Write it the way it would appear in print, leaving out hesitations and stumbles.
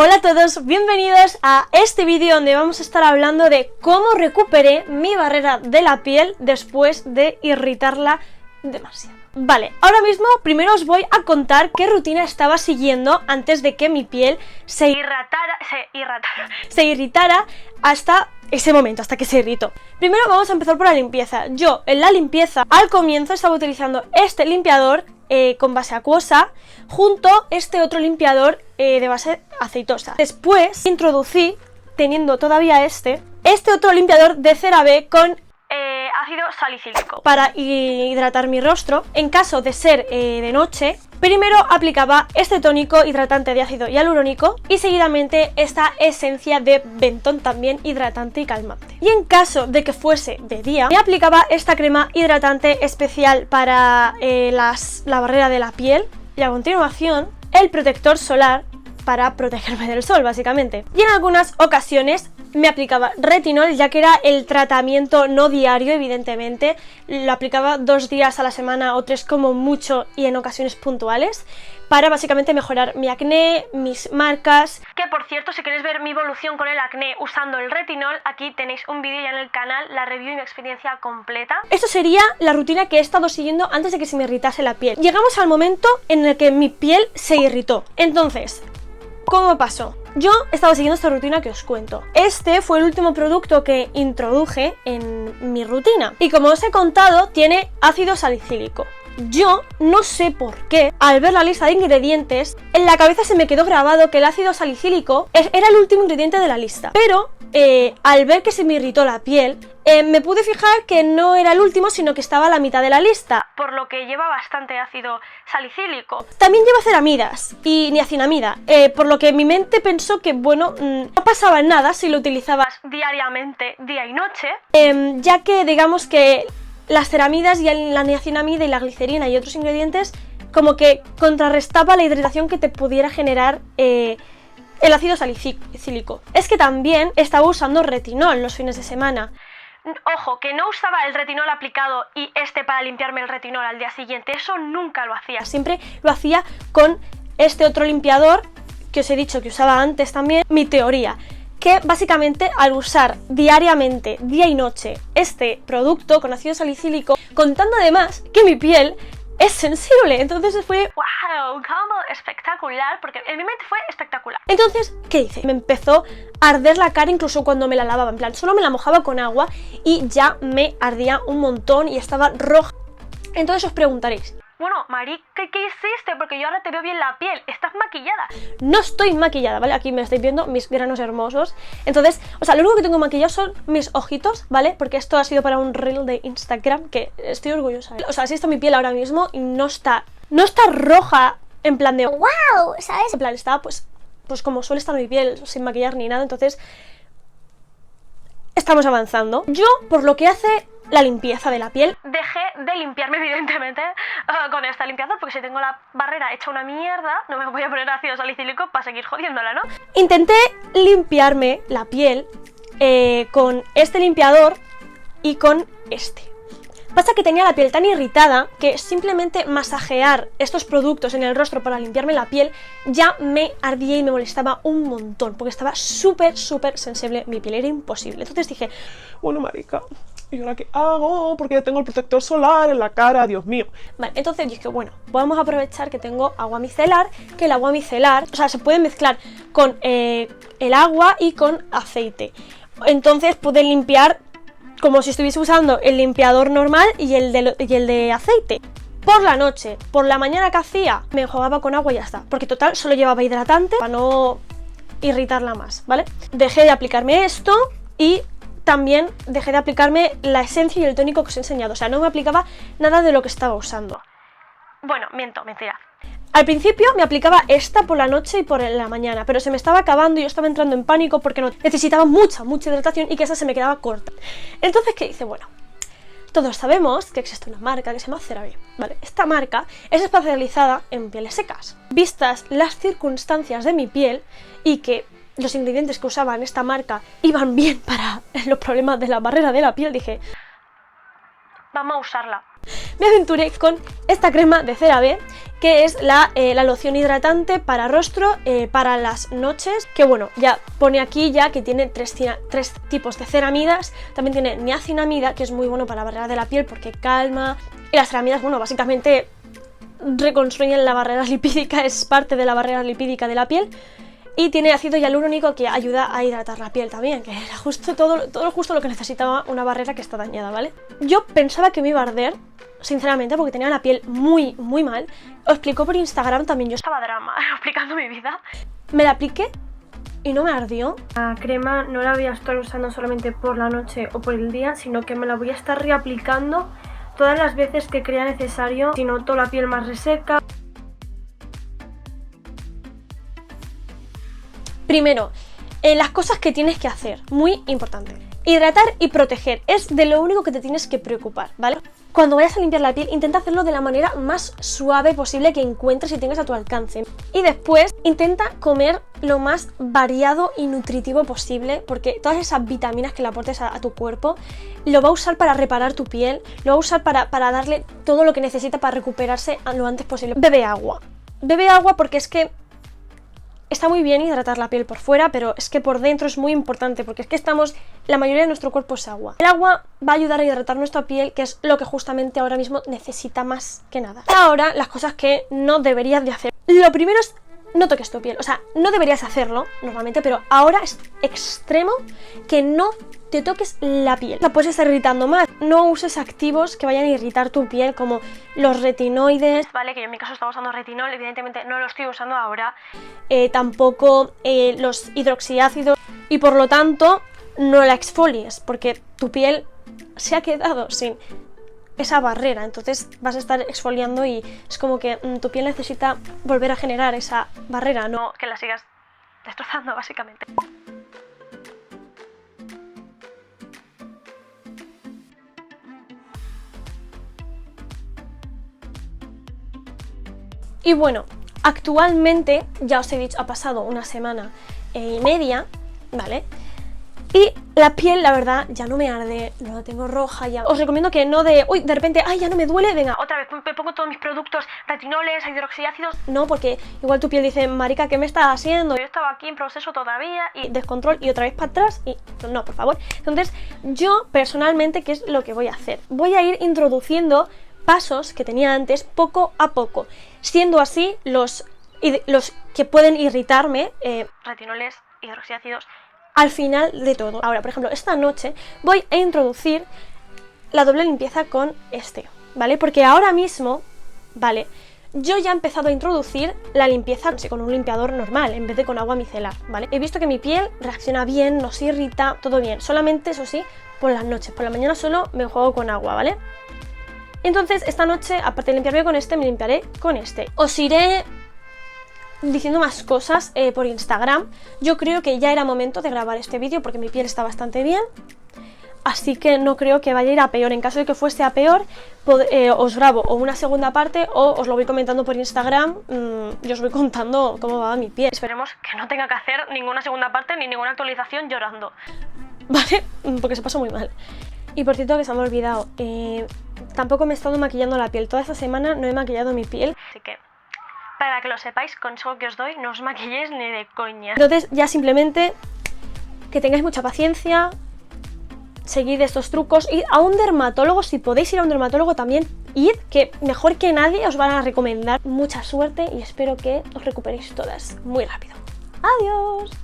Hola a todos, bienvenidos a este vídeo donde vamos a estar hablando de cómo recuperé mi barrera de la piel después de irritarla demasiado. Vale, ahora mismo primero os voy a contar qué rutina estaba siguiendo antes de que mi piel se irritara hasta ese momento, hasta que se irritó. Primero vamos a empezar por la limpieza. Yo en la limpieza al comienzo estaba utilizando este limpiador con base acuosa junto a este otro limpiador de base aceitosa. Después introducí, teniendo todavía este otro limpiador de CeraVe con ácido salicílico para hidratar mi rostro. En caso de ser de noche, primero aplicaba este tónico hidratante de ácido hialurónico y seguidamente esta esencia de mentón también hidratante y calmante. Y en caso de que fuese de día, me aplicaba esta crema hidratante especial para la barrera de la piel y a continuación el protector solar para protegerme del sol, básicamente. Y en algunas ocasiones me aplicaba retinol, ya que era el tratamiento no diario, evidentemente. Lo aplicaba 2 días a la semana o 3 como mucho y en ocasiones puntuales, para básicamente mejorar mi acné, mis marcas. Que por cierto, si queréis ver mi evolución con el acné usando el retinol, aquí tenéis un vídeo ya en el canal, la review y mi experiencia completa. Esto sería la rutina que he estado siguiendo antes de que se me irritase la piel. Llegamos al momento en el que mi piel se irritó. Entonces, ¿cómo pasó? Yo estaba siguiendo esta rutina que os cuento. Este fue el último producto que introduje en mi rutina. Y como os he contado, tiene ácido salicílico. Yo no sé por qué, al ver la lista de ingredientes, en la cabeza se me quedó grabado que el ácido salicílico era el último ingrediente de la lista. Pero al ver que se me irritó la piel, me pude fijar que no era el último, sino que estaba a la mitad de la lista, por lo que lleva bastante ácido salicílico. También lleva ceramidas y niacinamida, por lo que mi mente pensó que, bueno, no pasaba nada si lo utilizabas diariamente, día y noche, ya que digamos que las ceramidas y la niacinamida y la glicerina y otros ingredientes como que contrarrestaba la hidratación que te pudiera generar el ácido salicílico. Es que también estaba usando retinol los fines de semana. Ojo, que no usaba el retinol aplicado y para limpiarme el retinol al día siguiente. Eso nunca lo hacía. Siempre lo hacía con este otro limpiador que os he dicho que usaba antes también. Mi teoría, que básicamente al usar diariamente, día y noche, este producto con ácido salicílico, contando además que mi piel es sensible, entonces fue wow, como espectacular, porque en mi mente fue espectacular. Entonces, ¿qué hice? Me empezó a arder la cara incluso cuando me la lavaba, en plan, solo me la mojaba con agua y ya me ardía un montón y estaba roja. Entonces os preguntaréis, bueno, Mari, ¿qué hiciste? Porque yo ahora te veo bien la piel, ¿estás maquillada? No estoy maquillada, ¿vale? Aquí me estáis viendo mis granos hermosos. Entonces, o sea, lo único que tengo maquillado son mis ojitos, ¿vale? Porque esto ha sido para un reel de Instagram que estoy orgullosa. O sea, así está mi piel ahora mismo y no está roja en plan de wow, ¿sabes? En plan, está pues como suele estar mi piel, sin maquillar ni nada, entonces estamos avanzando. Yo, por lo que hace la limpieza de la piel, dejé de limpiarme evidentemente con esta limpiador, porque si tengo la barrera hecha una mierda, no me voy a poner ácido salicílico para seguir jodiéndola, ¿no? Intenté limpiarme la piel con este limpiador y con este. Pasa que tenía la piel tan irritada que simplemente masajear estos productos en el rostro para limpiarme la piel ya me ardía y me molestaba un montón, porque estaba súper sensible mi piel, era imposible. Entonces dije, bueno, marica, ¿y ahora qué hago? Porque ya tengo el protector solar en la cara, Dios mío. Vale, entonces dije, bueno, vamos a aprovechar que tengo agua micelar, que el agua micelar, o sea, se puede mezclar con el agua y con aceite. Entonces pude limpiar como si estuviese usando el limpiador normal y el de aceite. Por la noche, por la mañana que hacía, me enjuagaba con agua y ya está, porque total solo llevaba hidratante para no irritarla más, ¿vale? Dejé de aplicarme esto y también dejé de aplicarme la esencia y el tónico que os he enseñado, o sea, no me aplicaba nada de lo que estaba usando. Bueno, mentira. Al principio me aplicaba esta por la noche y por la mañana, pero se me estaba acabando y yo estaba entrando en pánico porque necesitaba mucha hidratación y que esa se me quedaba corta. Entonces, ¿qué hice? Bueno, todos sabemos que existe una marca que se llama CeraVe, ¿vale? Esta marca es especializada en pieles secas. Vistas las circunstancias de mi piel y que los ingredientes que usaban esta marca iban bien para los problemas de la barrera de la piel, dije, vamos a usarla. me aventuré con esta crema de CeraVe, que es la loción hidratante para rostro para las noches, que bueno, ya pone aquí ya que tiene tres tipos de ceramidas, también tiene niacinamida, que es muy bueno para la barrera de la piel porque calma, y las ceramidas, bueno, básicamente reconstruyen la barrera lipídica, es parte de la barrera lipídica de la piel, y tiene ácido hialurónico que ayuda a hidratar la piel también, que era justo todo justo lo que necesitaba una barrera que está dañada, ¿vale? Yo pensaba que me iba a arder, sinceramente, porque tenía la piel muy mal. Os explico por Instagram también, yo estaba drama explicando mi vida. Me la apliqué y no me ardió. La crema no la voy a estar usando solamente por la noche o por el día, sino que me la voy a estar reaplicando todas las veces que crea necesario si noto la piel más reseca. Primero, las cosas que tienes que hacer, muy importante. Hidratar y proteger, es de lo único que te tienes que preocupar, ¿vale? Cuando vayas a limpiar la piel, intenta hacerlo de la manera más suave posible que encuentres y tengas a tu alcance. Y después, intenta comer lo más variado y nutritivo posible, porque todas esas vitaminas que le aportes a tu cuerpo, lo va a usar para reparar tu piel, lo va a usar para darle todo lo que necesita para recuperarse lo antes posible. Bebe agua. Bebe agua porque es que está muy bien hidratar la piel por fuera, pero es que por dentro es muy importante, porque es que la mayoría de nuestro cuerpo es agua. El agua va a ayudar a hidratar nuestra piel, que es lo que justamente ahora mismo necesita más que nada. Ahora, las cosas que no deberías de hacer. Lo primero es, no toques tu piel. O sea, no deberías hacerlo normalmente, pero ahora es extremo que no te toques la piel. La puedes estar irritando más. No uses activos que vayan a irritar tu piel, como los retinoides, ¿vale? Que yo en mi caso estaba usando retinol, evidentemente no lo estoy usando ahora. Tampoco los hidroxiácidos, y por lo tanto no la exfolies, porque tu piel se ha quedado sin esa barrera, entonces vas a estar exfoliando y es como que tu piel necesita volver a generar esa barrera, no que la sigas destrozando básicamente. Y bueno, actualmente, ya os he dicho, ha pasado una semana y media, ¿vale? Y la piel, la verdad, ya no me arde, no la tengo roja ya. Os recomiendo que no de repente, ay, ya no me duele, venga, otra vez me pongo todos mis productos, retinoles, hidroxiácidos. No, porque igual tu piel dice, marica, ¿qué me estás haciendo? Yo estaba aquí en proceso todavía y descontrol y otra vez para atrás y no, por favor. Entonces, yo personalmente, ¿qué es lo que voy a hacer? Voy a ir introduciendo pasos que tenía antes poco a poco, siendo así los que pueden irritarme, retinoles, hidroxiácidos, al final de todo. Ahora, por ejemplo, esta noche voy a introducir la doble limpieza con ¿vale? Porque ahora mismo, ¿vale? Yo ya he empezado a introducir la limpieza con un limpiador normal, en vez de con agua micelar, ¿vale? He visto que mi piel reacciona bien, no se irrita, todo bien. Solamente, eso sí, por las noches. Por la mañana solo me juego con agua, ¿vale? Entonces, esta noche, aparte de limpiarme con me limpiaré con Os iré diciendo más cosas por Instagram. Yo creo que ya era momento de grabar este vídeo porque mi piel está bastante bien, así que no creo que vaya a ir a peor. En caso de que fuese a peor, os grabo o una segunda parte o os lo voy comentando por Instagram. Yo os voy contando cómo va mi piel. Esperemos que no tenga que hacer ninguna segunda parte ni ninguna actualización llorando, ¿vale? Porque se pasó muy mal. Y por cierto, que se me ha olvidado, tampoco me he estado maquillando la piel. Toda esta semana no he maquillado mi piel, así que para que lo sepáis, consejo que os doy, no os maquilléis ni de coña. Entonces ya simplemente que tengáis mucha paciencia, seguid estos trucos, id a un dermatólogo, si podéis ir a un dermatólogo también, id, que mejor que nadie os van a recomendar. Mucha suerte y espero que os recuperéis todas muy rápido. ¡Adiós!